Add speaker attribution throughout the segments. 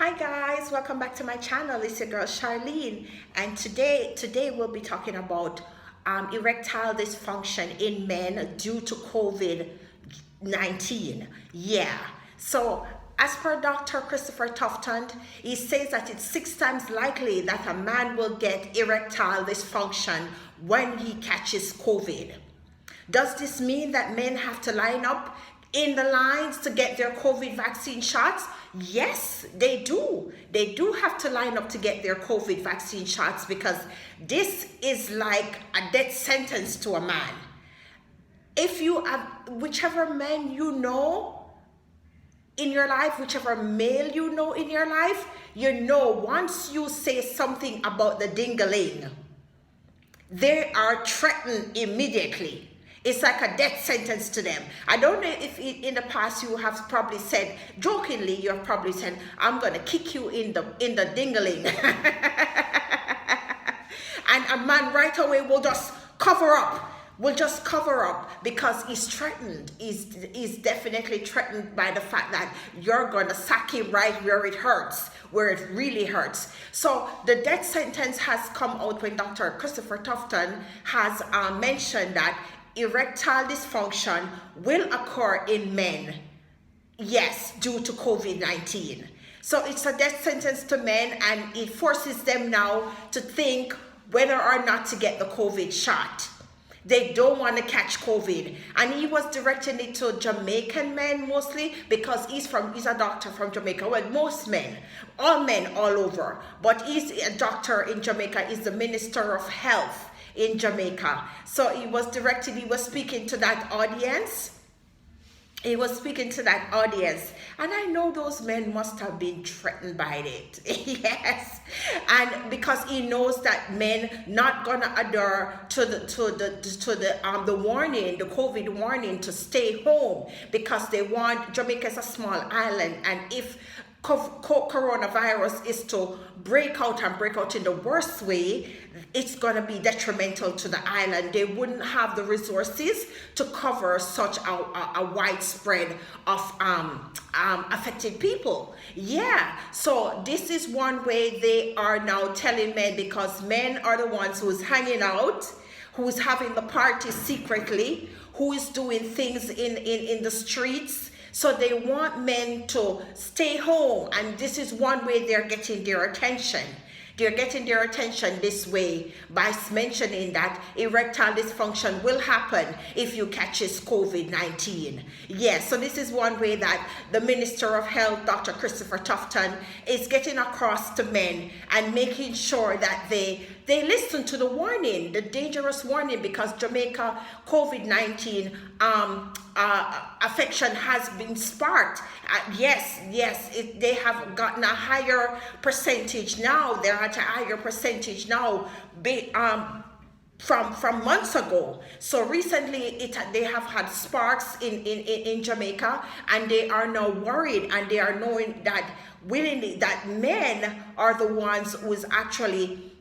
Speaker 1: Hi guys, welcome back to my channel. It's your girl Charlene, and today we'll be talking about erectile dysfunction in men due to COVID-19. Yeah, so as per Dr. Christopher Tufton, he says that it's 6 times likely that a man will get erectile dysfunction when he catches COVID. Does this mean that men have to line up in the lines to get their COVID vaccine shots? Yes, they do. They do have to line up to get their COVID vaccine shots because this is like a death sentence to a man. If you have, whichever man you know in your life, whichever male you know in your life, once you say something about the dingling, they are threatened immediately. It's like a death sentence to them. I don't know if in the past you have probably said, jokingly, you have probably said, I'm going to kick you in the dingling. And a man right away will just cover up. Because he's threatened. He's definitely threatened by the fact that you're going to sack him right where it hurts, where it really hurts. So the death sentence has come out when Dr. Christopher Tufton has mentioned that erectile dysfunction will occur in men, yes, due to COVID-19. So it's a death sentence to men, and it forces them now to think whether or not to get the COVID shot. They don't want to catch COVID. And he was directing it to Jamaican men mostly because he's a doctor from Jamaica. Well, most men all over. But he's a doctor in Jamaica, he's the Minister of Health in Jamaica. So he was speaking to that audience. And I know those men must have been threatened by it. Yes, and because he knows that men not gonna adhere to the warning, the COVID warning to stay home, because they want, Jamaica is a small island, and if coronavirus is to break out in the worst way, it's going to be detrimental to the island. They wouldn't have the resources to cover such a widespread of affected people. Yeah, so this is one way they are now telling men, because men are the ones who's hanging out, who's having the party secretly, who is doing things in the streets. So they want men to stay home, and this is one way they're getting their attention. They're getting their attention this way by mentioning that erectile dysfunction will happen if you catches COVID-19. Yes, so this is one way that the Minister of Health, Dr. Christopher Tufton, is getting across to men and making sure that they listen to the warning, the dangerous warning, because Jamaica COVID-19 affection has been sparked. They have gotten a higher percentage now. They're at a higher percentage now from months ago. So recently they have had sparks in Jamaica, and they are now worried, and they are knowing that willingly that men are the ones who is actually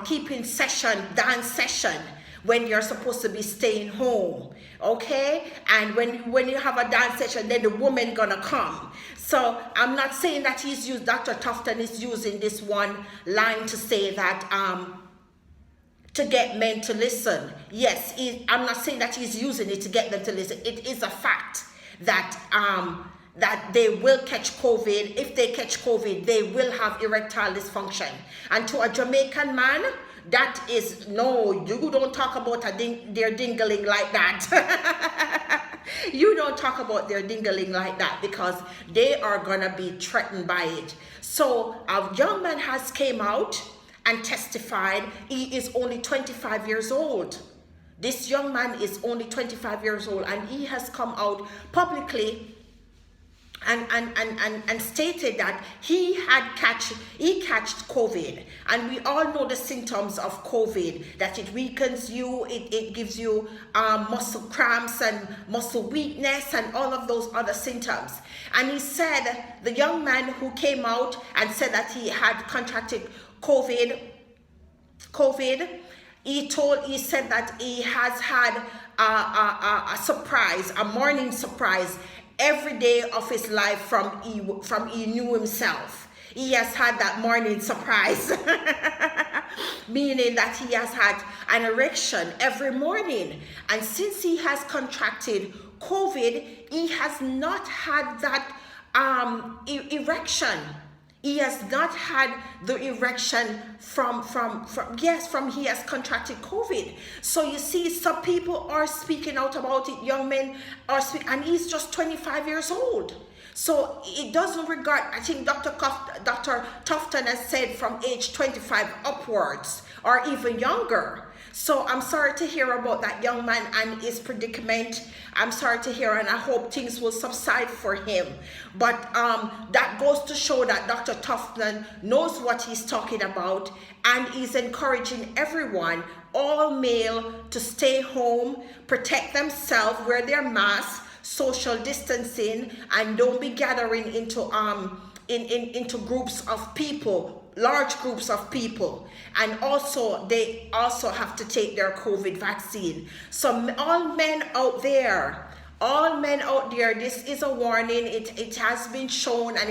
Speaker 1: keeping dance session when you're supposed to be staying home, okay? And when you have a dance session, then the woman gonna come. So I'm not saying that Dr. Tufton is using this one line to say that to get men to listen. Yes, I'm not saying that he's using it to get them to listen. It is a fact that that they will catch COVID. If they catch COVID, they will have erectile dysfunction. And to a Jamaican man, that is, no, you don't talk about their dingling like that. You don't talk about their dingling like that, because they are gonna be threatened by it. So a young man has came out and testified. He is only 25 years old. This young man is only 25 years old, and he has come out publicly and stated that he catched COVID. And we all know the symptoms of COVID, that it weakens you, it gives you muscle cramps and muscle weakness and all of those other symptoms. And he said, the young man who came out and said that he had contracted COVID, he said that he has had a surprise, a morning surprise every day of his life from he knew himself. He has had that morning surprise, meaning that he has had an erection every morning. And since he has contracted COVID, he has not had that erection. He has not had the erection from he has contracted COVID. So you see, some people are speaking out about it. Young men are speaking, and he's just 25 years old. So it doesn't regard, I think Dr. Tufton has said from age 25 upwards or even younger. So I'm sorry to hear about that young man and his predicament. I'm sorry to hear, and I hope things will subside for him. But that goes to show that Dr. Tufton knows what he's talking about, and he's encouraging everyone, all male, to stay home, protect themselves, wear their masks, social distancing, and don't be gathering into into groups of people, large groups of people. And also they also have to take their COVID vaccine. So all men out there, this is a warning. It has been shown, and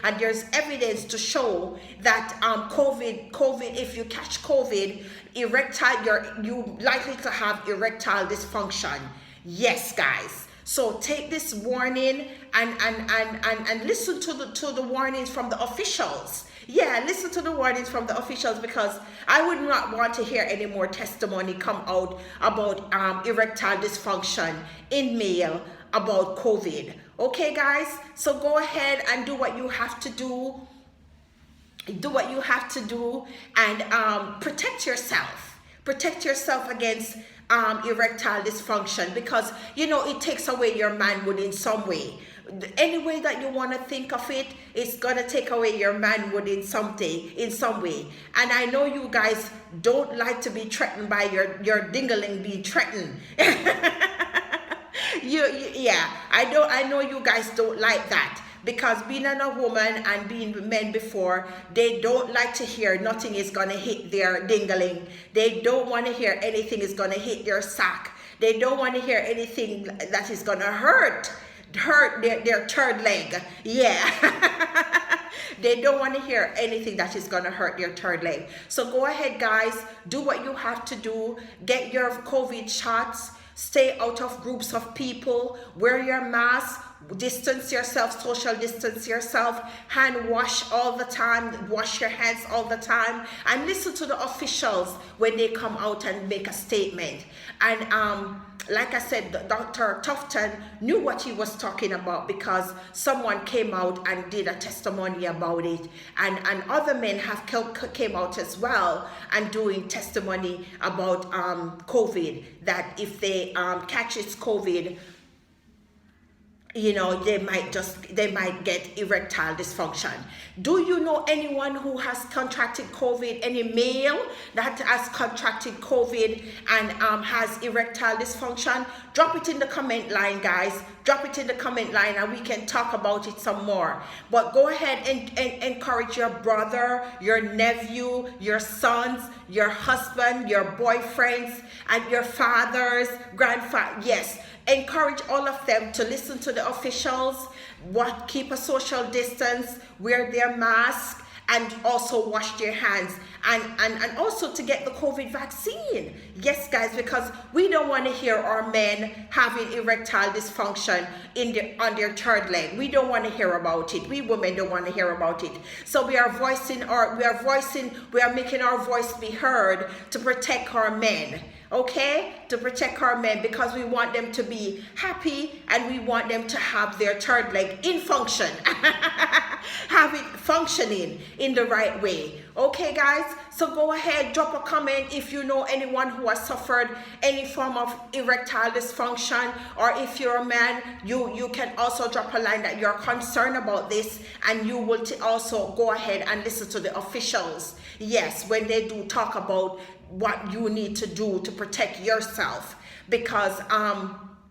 Speaker 1: and there's evidence to show that COVID, if you catch COVID, you likely to have erectile dysfunction. Yes, guys. So take this warning and listen to the warnings from the officials. Yeah, listen to the warnings from the officials, because I would not want to hear any more testimony come out about erectile dysfunction in male about COVID. Okay, guys? So go ahead and do what you have to do. Do what you have to do, and protect yourself. Protect yourself against erectile dysfunction, because it takes away your manhood in some way. Any way that you want to think of it, it's gonna take away your manhood in some way. And I know you guys don't like to be threatened by your dingling being threatened. Yeah, I know you guys don't like that, because being a woman and being with men before, they don't like to hear nothing is gonna hit their dingling. They don't want to hear anything is gonna hit their sack. They don't want to hear anything that is gonna hurt their third leg. Yeah. They don't want to hear anything that is gonna hurt their third leg. So go ahead, guys, do what you have to do. Get your COVID shots. Stay out of groups of people. Wear your mask. Distance yourself, social distance yourself, hand wash all the time, wash your hands all the time, and listen to the officials when they come out and make a statement. And like I said, Dr. Tufton knew what he was talking about, because someone came out and did a testimony about it, and other men have came out as well and doing testimony about COVID, that if they catch its COVID, they might get erectile dysfunction. Do you know anyone who has contracted COVID? Any male that has contracted COVID and has erectile dysfunction? Drop it in the comment line, guys. Drop it in the comment line, and we can talk about it some more. But go ahead and encourage your brother, your nephew, your sons, your husband, your boyfriends, and your fathers, grandfather. Yes. Encourage all of them to listen to the officials, keep a social distance, wear their mask, and also wash their hands, and also to get the COVID vaccine. Yes, guys, because we don't want to hear our men having erectile dysfunction on their third leg. We don't want to hear about it. We women don't want to hear about it. So we are making our voice be heard to protect our men. Okay, to protect our men, because we want them to be happy, and we want them to have their third leg in function, have it functioning in the right way. Okay, guys, so go ahead, drop a comment if you know anyone who has suffered any form of erectile dysfunction, or if you're a man, you can also drop a line that you're concerned about this, and you will also go ahead and listen to the officials. Yes, when they do talk about what you need to do to protect yourself, because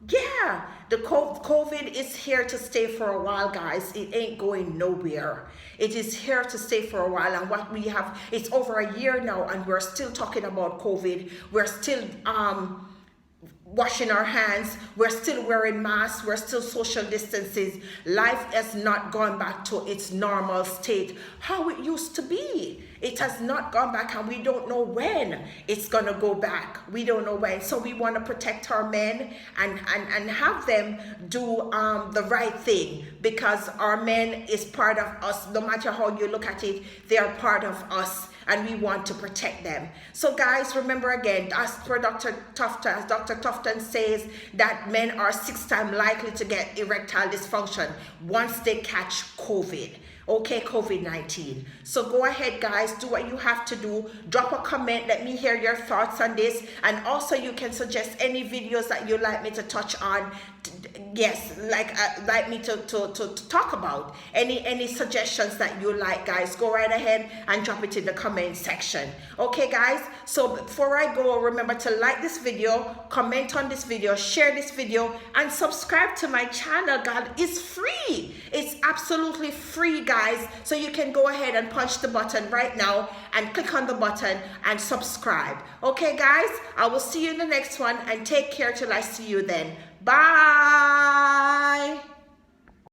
Speaker 1: yeah, the COVID is here to stay for a while, guys. It ain't going nowhere. It is here to stay for a while, and what we have, it's over a year now, and we're still talking about COVID. We're still washing our hands, we're still wearing masks, we're still social distances. Life has not gone back to its normal state, how it used to be. It has not gone back, and we don't know when it's gonna go back. We don't know when. So we want to protect our men and have them do the right thing, because our men is part of us. No matter how you look at it, they are part of us, and we want to protect them. So guys, remember again, as per Dr. Tufton, as Dr. Tufton says, that men are 6 times likely to get erectile dysfunction once they catch COVID. Okay, COVID-19. So go ahead, guys, do what you have to do. Drop a comment, let me hear your thoughts on this, and also you can suggest any videos that you'd like me to touch on. Yes, like me to talk about. Any suggestions that you like, guys, go right ahead and drop it in the comment section. Okay, guys, so before I go, remember to like this video, comment on this video, share this video, and subscribe to my channel. God, it's free. It's absolutely free, guys. So you can go ahead and punch the button right now and click on the button and subscribe. Okay, guys, I will see you in the next one, and take care till I see you then. Bye.